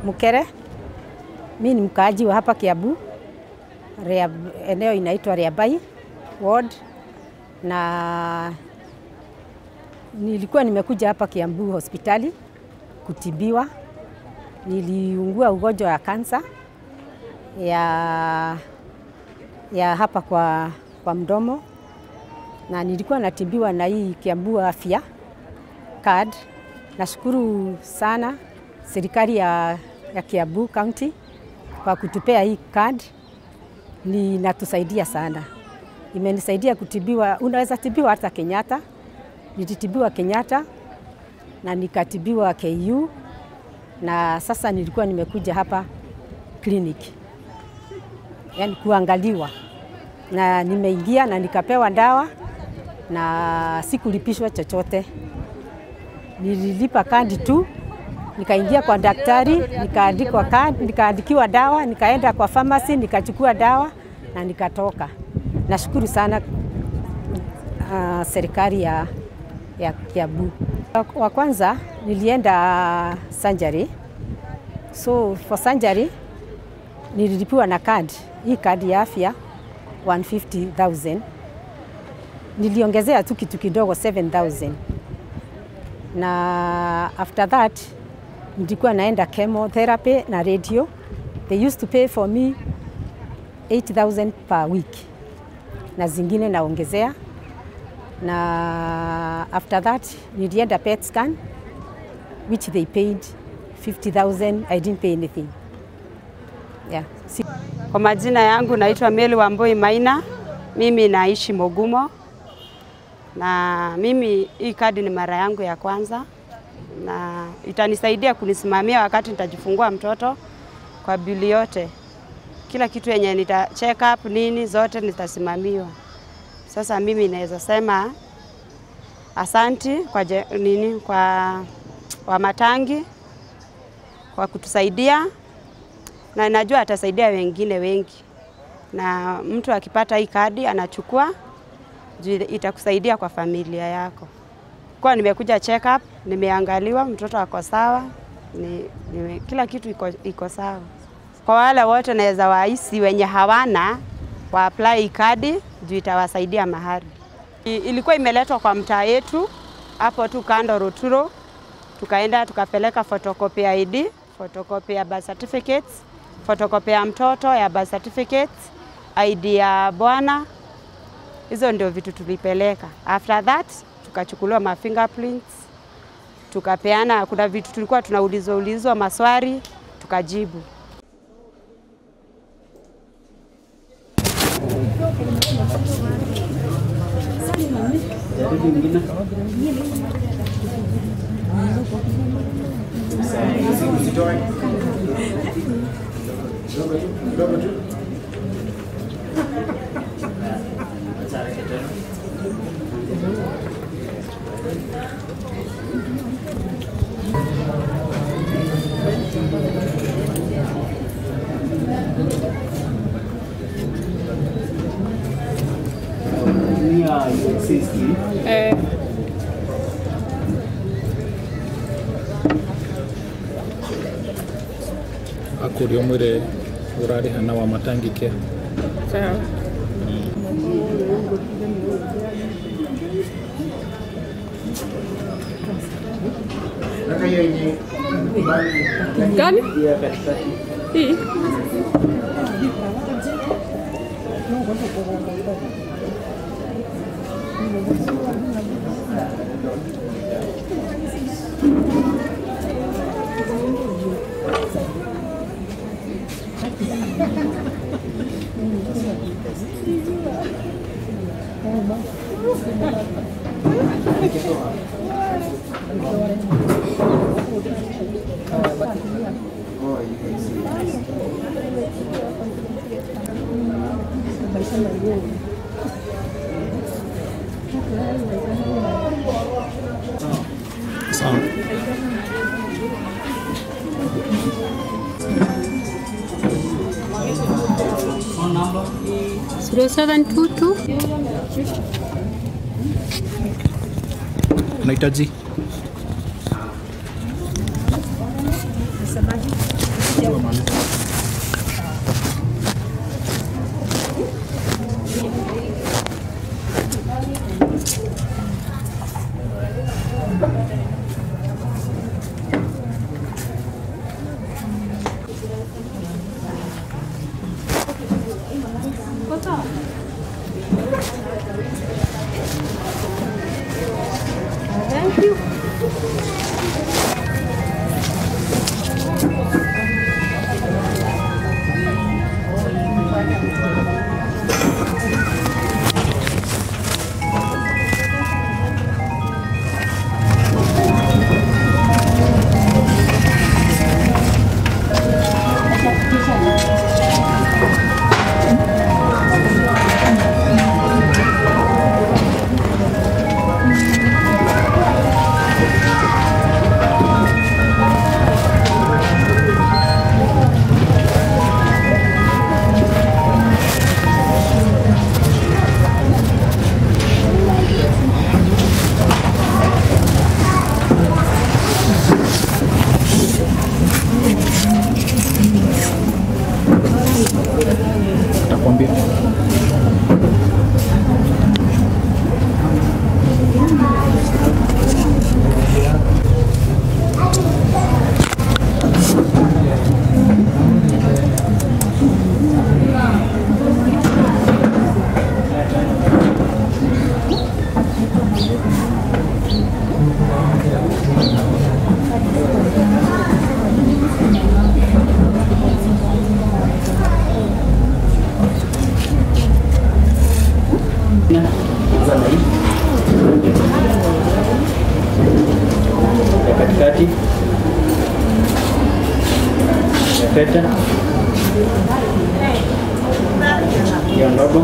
Mukere. Mimi ni mkaaji wa hapa Kiambu. Eneo inaitwa Riabai Ward, na nilikuwa nimekuja hapa Kiambu hospitali kutibiwa. Niliungua ugonjwa wa Cance ya hapa kwa mdomo, na nilikuwa natibiwa na hii Kiambu afya card. Nashukuru sana serikali ya Kiambu County kwa kutupea hii card. Inatusaidia sana. Imenisaidia kutibiwa, unaweza tibiwa hata Kenyatta. Nilitibiwa Kenyatta na nikatibiwa KU, na sasa nilikuwa nimekuja hapa clinic, yani kuangaliwa, na nimeingia na nikapewa dawa na sikulipishwa chochote. Nililipa kadi tu, nikaingia kwa daktari, nikaandikwa kadi, nikaandikiwa dawa, nikaenda kwa pharmacy, nikachukua dawa na nikatoka. Nashukuru sana serikali ya Kiambu. Wa kwanza nilienda surgery. So for surgery nililipiwa na kadi, hii kadi ya afya 150,000. Niliongezea tu kitu kidogo 7,000. Na after that nilikuwa naenda chemotherapy na radio. They used to pay for me 8,000 per week. Na zingine naongezea. Na after that nilienda PET scan, which they paid 50,000. I didn't pay anything. Yeah. Kwa majina yangu naitwa Wamboi Maina. Mimi naishi Mogumo. Na mimi hii kadi ni mara yangu ya kwanza, na itanisaidia kunisimamia wakati nitajifungua mtoto kwa bili yote. Kila kitu yenye nita check up nini zote nitasimamiwa. Sasa mimi naweza sema asanti kwa Wamatangi kwa kutusaidia, na najua atasaidia wengine wengi. Na mtu akipata hii kadi anachukua, itakusaidia kwa familia yako. Kwa nimekuja check up, nimeangaliwa, mtoto ako sawa, kila kitu iko sawa. Kwa wale wote naweza waisi wenye hawana wa apply kadi, juu itawasaidia mahali. Ilikuwa imeletwa kwa mtaa yetu hapo tu kando Roturo, tukaenda tukapeleka photocopy ya ID, photocopy ya birth certificates, photocopy ya mtoto ya birth certificates, ID ya bwana. Hizo ndio vitu tulipeleka. After that tukachukuliwa ma fingerprints, tukapeana, kuna vitu tulikuwa tunaulizwa maswali, tukajibu. Akurio mwire urari hana Wamatangi kia. Sawa. Gani? Hii? Sawa. 0722 unahitaji Thank you. katikati ya pete ya ndogo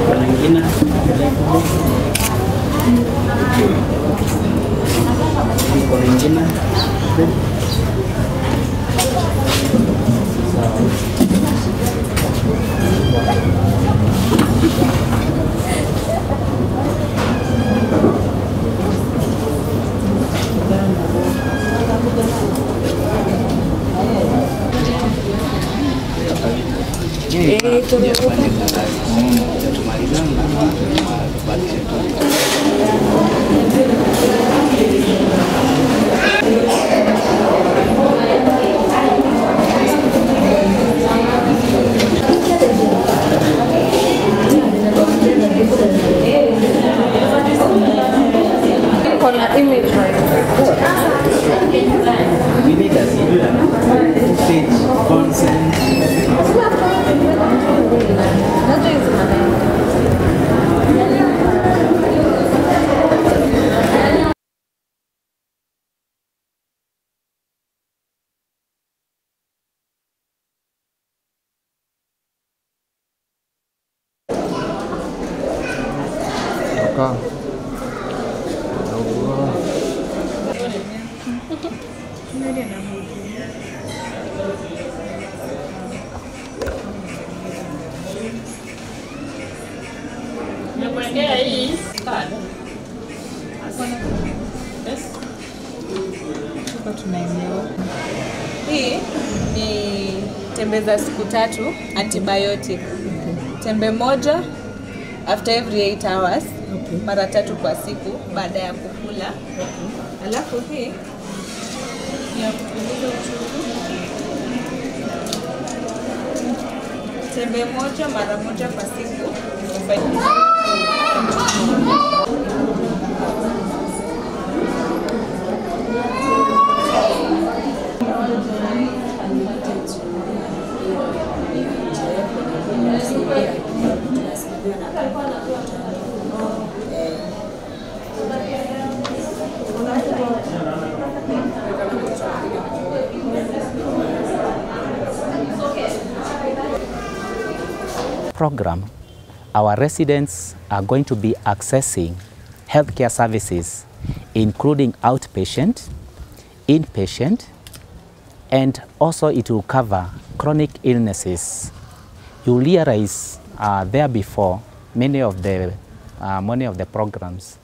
kuna nyingine kuna nyingine Hii ni tembe za siku 3 antibiotic. Tembe moja after every 8 hours. Mara 3 kwa siku baada ya kukula. Alafu hii ni ya kupunguza uchungu. Tembe moja mara moja kwa siku. Program, our residents are going to be accessing healthcare services, including outpatient, inpatient, and also it will cover chronic illnesses. You realize there before many of the programs,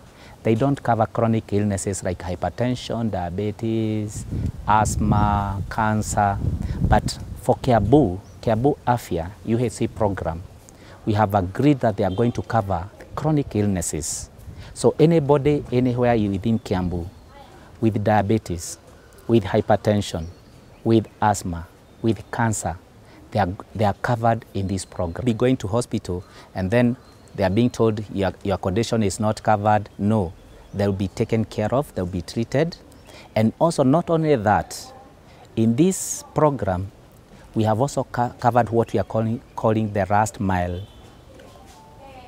They don't cover chronic illnesses like hypertension, diabetes, asthma, cancer. But for Kiambu Afya UHC program, we have agreed that they are going to cover chronic illnesses. So anybody anywhere within Kiambu with diabetes, with hypertension, with asthma, with cancer, they are covered in this program. Be going to hospital and then they are being told your condition is not covered. No, they'll be taken care of, they'll be treated. And also not only that, in this program, we have also covered what we are calling the last mile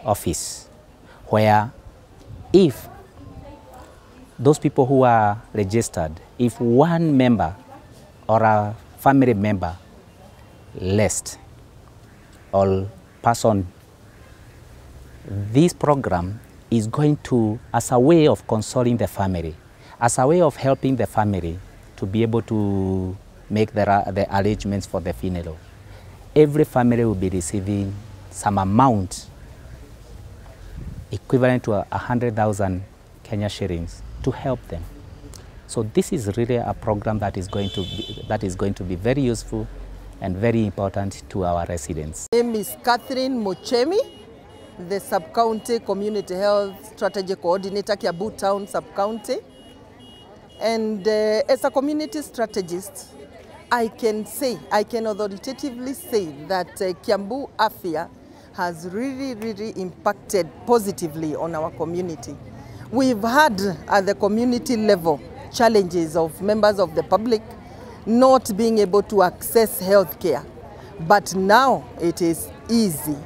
office, where if those people who are registered, if one member or a family member left or pass on, this program is going to, as a way of consoling the family, as a way of helping the family to be able to make the arrangements for the funeral. Every family will be receiving some amount equivalent to 100,000 Kenya shillings to help them. So this is really a program that is going to be very useful and very important to our residents. My name is Catherine Mochemi, the Sub-County Community Health Strategy Coordinator, Kiambu Town Sub-County. And as a community strategist, I can authoritatively say that Kiambu Afya has really impacted positively on our community. We've had at the community level challenges of members of the public not being able to access health care. But now it is easy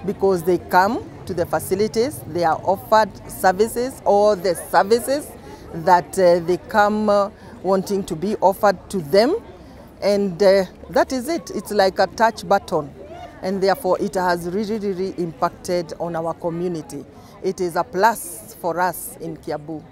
because they come to the facilities, they are offered services, or the services that they come wanting to be offered to them. And that is it. It's like a touch button. And therefore it has really impacted on our community. It is a plus for us in Kiambu.